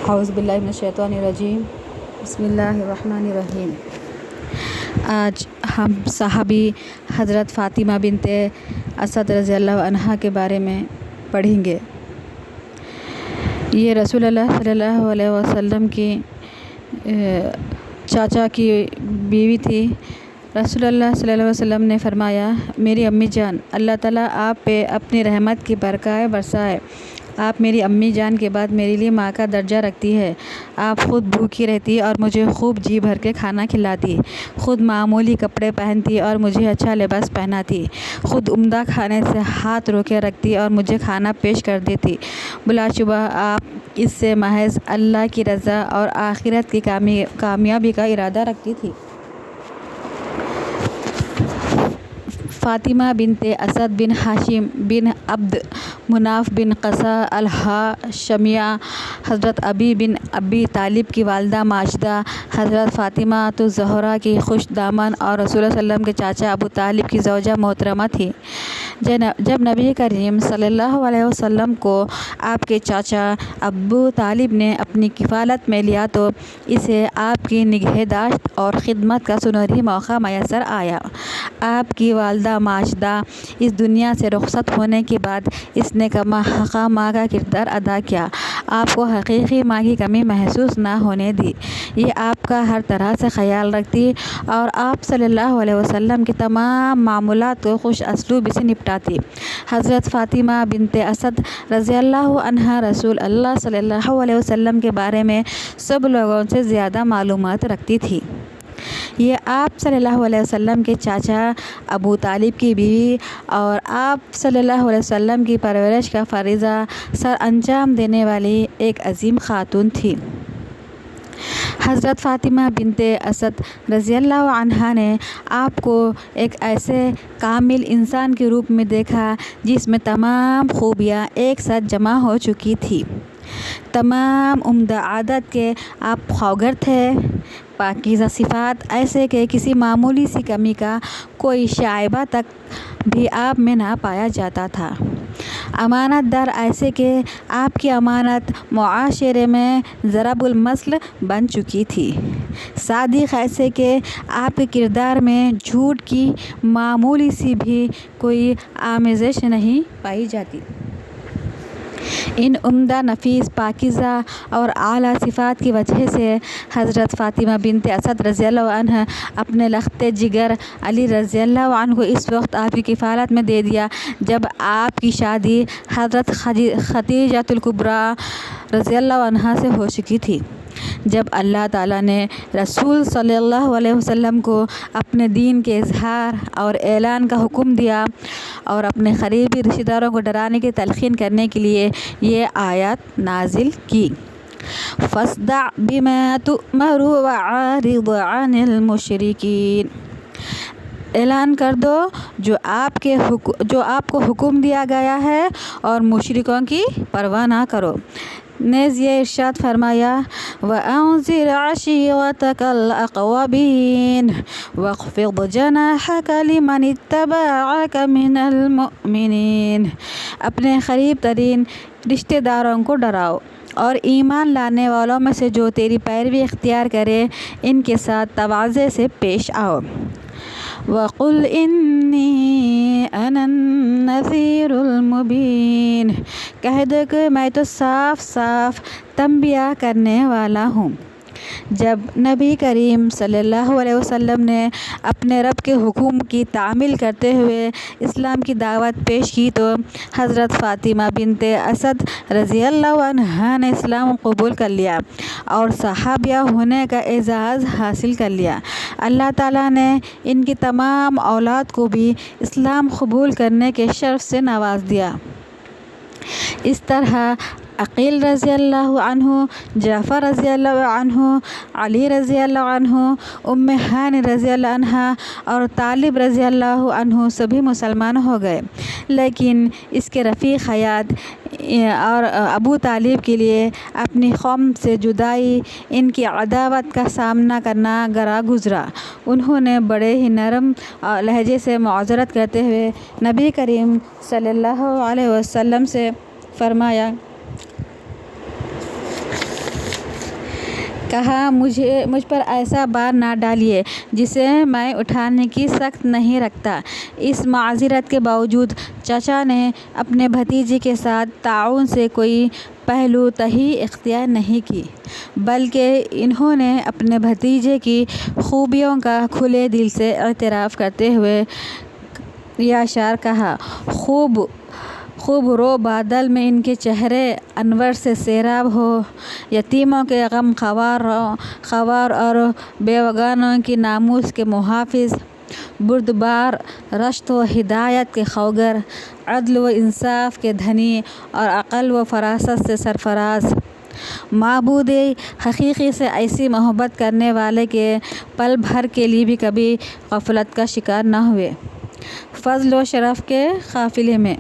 اعوذ باللہ من الشیطان الرجیم بسم اللہ الرحمن الرحیم۔ آج ہم صحابی حضرت فاطمہ بنت اسد رضی اللہ عنہا کے بارے میں پڑھیں گے۔ یہ رسول اللہ صلی اللہ علیہ وسلم کی چاچا کی بیوی تھی۔ رسول اللہ صلی اللہ علیہ وسلم نے فرمایا، میری امی جان، اللہ تعالیٰ آپ پہ اپنی رحمت کی برکات برسائے۔ آپ میری امی جان کے بعد میرے لیے ماں کا درجہ رکھتی ہے۔ آپ خود بھوکی رہتی اور مجھے خوب جی بھر کے کھانا کھلاتی، خود معمولی کپڑے پہنتی اور مجھے اچھا لباس پہناتی، خود عمدہ کھانے سے ہاتھ روکے رکھتی اور مجھے کھانا پیش کر دیتی۔ بلا شبہ آپ اس سے محض اللہ کی رضا اور آخرت کی کامیابی کا ارادہ رکھتی تھی۔ فاطمہ بنت اسد بن ہاشم بن عبد مناف بن قصا الہاشمیہ حضرت ابی بن ابی طالب کی والدہ ماجدہ حضرت فاطمہ الزہرا کی خوش دامن اور رسول اللہ صلی اللہ علیہ وسلم کے چاچا ابو طالب کی زوجہ محترمہ تھی۔ جب نبی کریم صلی اللہ علیہ وسلم کو آپ کے چاچا ابو طالب نے اپنی کفالت میں لیا تو اسے آپ کی نگہداشت اور خدمت کا سنہری موقع میسر آیا۔ آپ کی والدہ ماجدہ اس دنیا سے رخصت ہونے کے بعد اس نے کما حقہ ماں کا کردار ادا کیا۔ آپ کو حقیقی ماں کی کمی محسوس نہ ہونے دی۔ یہ آپ کا ہر طرح سے خیال رکھتی اور آپ صلی اللہ علیہ وسلم کے تمام معاملات کو خوش اسلوبی سے نپٹاتی۔ حضرت فاطمہ بنت اسد رضی اللہ عنہا رسول اللہ صلی اللہ علیہ وسلم کے بارے میں سب لوگوں سے زیادہ معلومات رکھتی تھی۔ یہ آپ صلی اللہ علیہ وسلم کے چاچا ابو طالب کی بیوی اور آپ صلی اللہ علیہ وسلم کی پرورش کا فریضہ سر انجام دینے والی ایک عظیم خاتون تھی۔ حضرت فاطمہ بنت اسد رضی اللہ عنہا نے آپ کو ایک ایسے کامل انسان کے روپ میں دیکھا جس میں تمام خوبیاں ایک ساتھ جمع ہو چکی تھی۔ تمام عمدہ عادت کے آپ خواگر تھے، پاکیزہ صفات ایسے کہ کسی معمولی سی کمی کا کوئی شائبہ تک بھی آپ میں نہ پایا جاتا تھا۔ امانت دار ایسے کہ آپ کی امانت معاشرے میں ضرب المثل بن چکی تھی۔ صادق ایسے کہ آپ کے کردار میں جھوٹ کی معمولی سی بھی کوئی آمیزش نہیں پائی جاتی۔ ان عمدہ، نفیس، پاکیزہ اور اعلیٰ صفات کی وجہ سے حضرت فاطمہ بنت اسد رضی اللہ عنہ اپنے لخت جگر علی رضی اللہ عنہ کو اس وقت آپ کی کفالت میں دے دیا جب آپ کی شادی حضرت خدیجہ الکبریٰ رضی اللہ عنہا سے ہو چکی تھی۔ جب اللہ تعالیٰ نے رسول صلی اللہ علیہ وسلم کو اپنے دین کے اظہار اور اعلان کا حکم دیا اور اپنے قریبی رشتہ داروں کو ڈرانے کی تلقین کرنے کے لیے یہ آیات نازل کی، فاصدع بما تؤمر وأعرض عن المشرکین، اعلان کر دو جو آپ کو حکم دیا گیا ہے اور مشرکوں کی پرواہ نہ کرو۔ نیز یہ ارشاد فرمایا، وَأَنذِرْ عَشِيرَتَكَ الْأَقْرَبِينَ وَاخْفِضْ جَنَاحَكَ لِمَنِ اتَّبَعَكَ مِنَ الْمُؤْمِنِينَ، اپنے قریب ترین رشتہ داروں کو ڈراؤ اور ایمان لانے والوں میں سے جو تیری پیروی اختیار کرے ان کے ساتھ تواضع سے پیش آؤ۔ وَقُلْ إِنِّي أَنَا النَّذِيرُ الْمُبِينُ، کہہ دو کہ میں تو صاف صاف تنبیہ کرنے والا ہوں۔ جب نبی کریم صلی اللہ علیہ وسلم نے اپنے رب کے حکم کی تعمیل کرتے ہوئے اسلام کی دعوت پیش کی تو حضرت فاطمہ بنت اسد رضی اللہ عنہا نے اسلام قبول کر لیا اور صحابیہ ہونے کا اعزاز حاصل کر لیا۔ اللہ تعالیٰ نے ان کی تمام اولاد کو بھی اسلام قبول کرنے کے شرف سے نواز دیا۔ اس طرح عقیل رضی اللہ عنہ، جعفر رضی اللہ عنہ، علی رضی اللہ عنہ، ام ہانی رضی اللہ عنہا اور طالب رضی اللہ عنہ سبھی مسلمان ہو گئے، لیکن اس کے رفیق حیات اور ابو طالب کے لیے اپنی قوم سے جدائی، ان کی عداوت کا سامنا کرنا گرا گزرا۔ انہوں نے بڑے ہی نرم لہجے سے معذرت کرتے ہوئے نبی کریم صلی اللہ علیہ وسلم سے فرمایا، کہا مجھ پر ایسا بار نہ ڈالیے جسے میں اٹھانے کی سخت نہیں رکھتا۔ اس معذرت کے باوجود چچا نے اپنے بھتیجے کے ساتھ تعاون سے کوئی پہلو تہی اختیار نہیں کی، بلکہ انہوں نے اپنے بھتیجے کی خوبیوں کا کھلے دل سے اعتراف کرتے ہوئے یہ اشعار کہا: خوب رو بادل میں ان کے چہرے انور سے سیراب ہو، یتیموں کے غم خوار اور بیوگانوں کی ناموس کے محافظ، بردبار رشد و ہدایت کے خوگر، عدل و انصاف کے دھنی اور عقل و فراست سے سرفراز، معبود حقیقی سے ایسی محبت کرنے والے کہ پل بھر کے لیے بھی کبھی غفلت کا شکار نہ ہوئے۔ فضل و شرف کے قافلے میں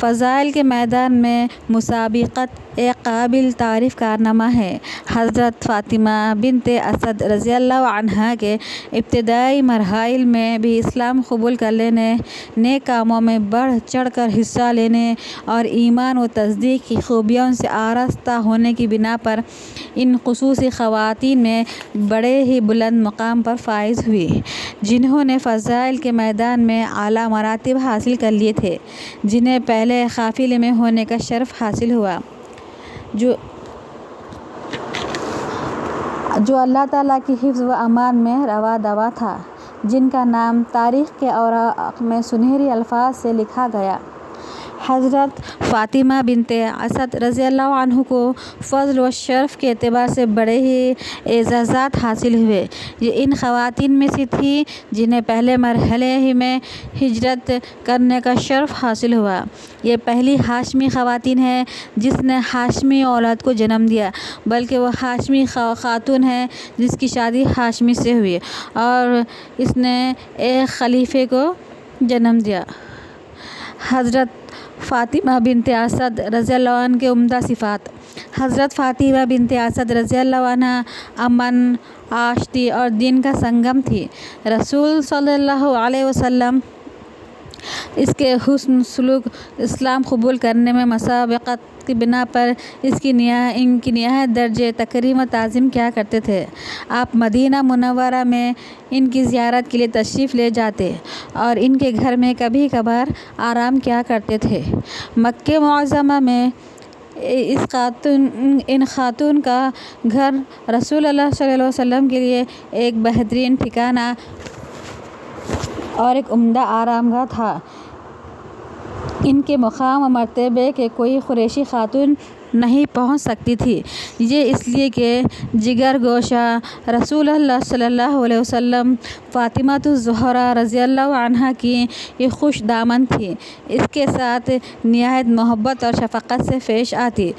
فضائل کے میدان میں مسابقت ایک قابل تعریف کارنامہ ہے۔ حضرت فاطمہ بنت اسد رضی اللہ عنہا کے ابتدائی مراحل میں بھی اسلام قبول کر لینے، نیک کاموں میں بڑھ چڑھ کر حصہ لینے اور ایمان و تصدیق کی خوبیوں سے آراستہ ہونے کی بنا پر ان خصوصی خواتین میں بڑے ہی بلند مقام پر فائز ہوئی، جنہوں نے فضائل کے میدان میں اعلیٰ مراتب حاصل کر لیے تھے، جنہیں پہلے قافلے میں ہونے کا شرف حاصل ہوا، جو اللہ تعالیٰ کی حفظ و امان میں رواں دواں تھا، جن کا نام تاریخ کے اوراق میں سنہری الفاظ سے لکھا گیا۔ حضرت فاطمہ بنت اسد رضی اللہ عنہ کو فضل و شرف کے اعتبار سے بڑے ہی اعزازات حاصل ہوئے۔ یہ ان خواتین میں سے تھیں جنہیں پہلے مرحلے ہی میں ہجرت کرنے کا شرف حاصل ہوا۔ یہ پہلی ہاشمی خواتین ہیں جس نے ہاشمی اولاد کو جنم دیا، بلکہ وہ ہاشمی خاتون ہیں جس کی شادی ہاشمی سے ہوئی اور اس نے ایک خلیفے کو جنم دیا۔ حضرت فاطمہ بنت اسد رضی اللہ عنہ کے عمدہ صفات۔ حضرت فاطمہ بنت اسد رضی اللہ عنہ امن، آشتی اور دین کا سنگم تھی۔ رسول صلی اللہ علیہ وسلم اس کے حسن سلوک، اسلام قبول کرنے میں مسابقت کی بنا پر ان کی نہایت درجہ تکریم و تعظیم کیا کرتے تھے۔ آپ مدینہ منورہ میں ان کی زیارت کے لیے تشریف لے جاتے اور ان کے گھر میں کبھی کبھار آرام کیا کرتے تھے۔ مکہ معظمہ میں ان خاتون کا گھر رسول اللہ صلی اللہ علیہ وسلم کے لیے ایک بہترین ٹھکانہ اور ایک عمدہ آرام گاہ تھا۔ ان کے مقام و مرتبے کے کوئی قریشی خاتون نہیں پہنچ سکتی تھی، یہ اس لیے کہ جگر گوشہ رسول اللہ صلی اللہ علیہ وسلم فاطمۃ الزہرا رضی اللہ عنہا کی یہ خوش دامن تھی، اس کے ساتھ نہایت محبت اور شفقت سے پیش آتی۔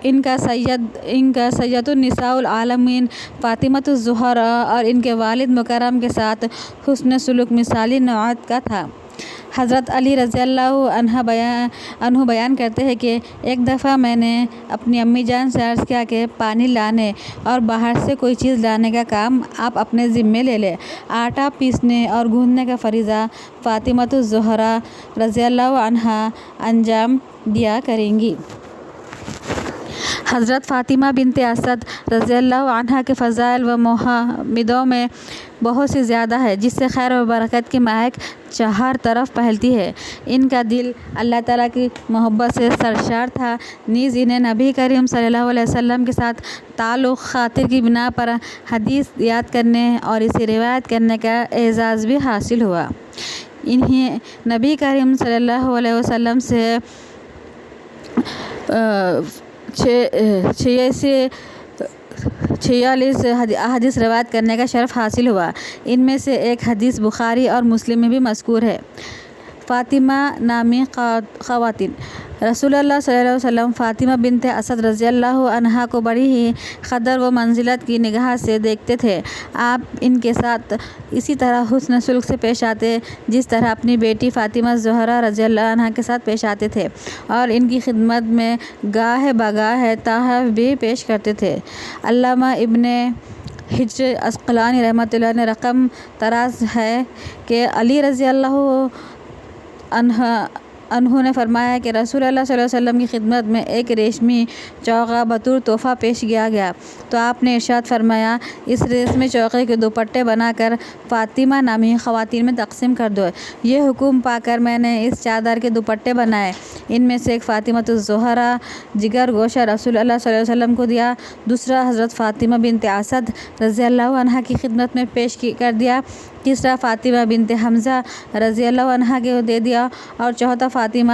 ان کا سید النساء العالمین فاطمۃ الزہرا اور ان کے والد مکرم کے ساتھ حسن سلوک مثالی نوعیت کا تھا۔ حضرت علی رضی اللہ عنہ بیان کرتے ہیں کہ ایک دفعہ میں نے اپنی امی جان سے عرض کیا کہ پانی لانے اور باہر سے کوئی چیز لانے کا کام آپ اپنے ذمے لے لیں، آٹا پیسنے اور گوندھنے کا فریضہ فاطمۃ الزہرا رضی اللہ عنہا انجام دیا کریں گی۔ حضرت فاطمہ بنت اسد رضی اللہ عنہا کے فضائل و محامدوں میں بہت سی زیادہ ہے، جس سے خیر و برکت کی مہک چہار طرف پھیلتی ہے۔ ان کا دل اللہ تعالیٰ کی محبت سے سرشار تھا، نیز انہیں نبی کریم صلی اللہ علیہ وسلم کے ساتھ تعلق خاطر کی بنا پر حدیث یاد کرنے اور اسے روایت کرنے کا اعزاز بھی حاصل ہوا۔ انہیں نبی کریم صلی اللہ علیہ وسلم سے 46 احادیث روایت کرنے کا شرف حاصل ہوا۔ ان میں سے ایک حدیث بخاری اور مسلم میں بھی مذکور ہے۔ فاطمہ نامی خواتین۔ رسول اللہ صلی اللہ علیہ وسلم فاطمہ بنت اسد رضی اللہ عنہا کو بڑی ہی قدر و منزلت کی نگاہ سے دیکھتے تھے۔ آپ ان کے ساتھ اسی طرح حسن سلوک سے پیش آتے جس طرح اپنی بیٹی فاطمہ الزہرا رضی اللہ عنہا کے ساتھ پیش آتے تھے، اور ان کی خدمت میں گاہ بگاہ تحائف بھی پیش کرتے تھے۔ علامہ ابن حجر عسقلانی رحمۃ اللہ نے رقم طراز ہے کہ علی رضی اللہ عنہ نے فرمایا کہ رسول اللہ صلی اللہ علیہ وسلم کی خدمت میں ایک ریشمی چوغا بطور تحفہ پیش کیا گیا تو آپ نے ارشاد فرمایا اس ریشمی چوغے کے دوپٹے بنا کر فاطمہ نامی خواتین میں تقسیم کر دو۔ یہ حکم پا کر میں نے اس چادر کے دوپٹے بنائے، ان میں سے ایک فاطمۃ الزہرا جگر گوشہ رسول اللہ صلی اللہ علیہ وسلم کو دیا، دوسرا حضرت فاطمہ بنت اسد رضی اللہ عنہا کی خدمت میں پیش کر دیا، تیسرا فاطمہ بنت حمزہ رضی اللہ عنہا کو دے دیا اور چوتھا فاطمہ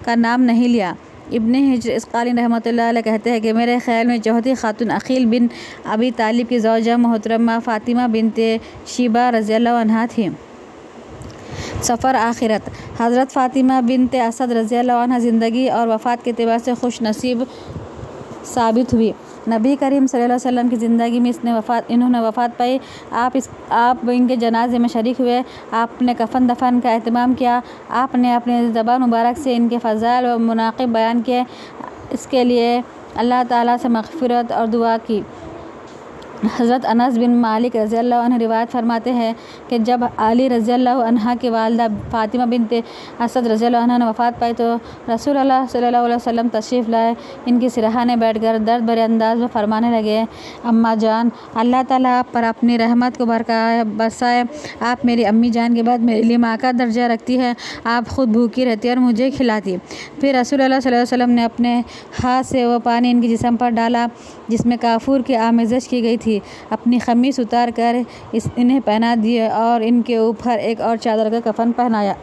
کا نام نہیں لیا۔ ابن حجر اسقلانی رحمۃ اللہ علیہ کہتے ہیں کہ میرے خیال میں چوتھی خاتون عقیل بن ابی طالب کی زوجہ محترمہ فاطمہ بنت شیبہ رضی اللہ عنہا تھی۔ سفر آخرت۔ حضرت فاطمہ بنت اسد رضی اللہ عنہا زندگی اور وفات کے اعتبار سے خوش نصیب ثابت ہوئی۔ نبی کریم صلی اللہ علیہ وسلم کی زندگی میں انہوں نے وفات پائی، آپ ان کے جنازے میں شریک ہوئے، آپ نے کفن دفن کا اہتمام کیا، آپ نے اپنی زبان مبارک سے ان کے فضائل و مناقب بیان کیے، اس کے لیے اللہ تعالیٰ سے مغفرت اور دعا کی۔ حضرت انس بن مالک رضی اللہ عنہ روایت فرماتے ہیں کہ جب علی رضی اللہ عنہ کی والدہ فاطمہ بنت اسد رضی اللہ عنہ نے وفات پائی تو رسول اللہ صلی اللہ علیہ وسلم تشریف لائے، ان کی سرہانے بیٹھ کر درد بھرے انداز میں فرمانے لگے، اماں جان، اللہ تعالیٰ آپ پر اپنی رحمت کو برسائے، آپ میری امی جان کے بعد میرے لیے ماں کا درجہ رکھتی ہے، آپ خود بھوکی رہتی اور مجھے کھلاتی۔ پھر رسول اللہ صلی اللہ علیہ وسلم نے اپنے ہاتھ سے وہ پانی ان کے جسم پر ڈالا جس میں کافور کی آمیزش کی گئی تھی، اپنی قمیص اتار کر انہیں پہنا دیے اور ان کے اوپر ایک اور چادر کا کفن پہنایا۔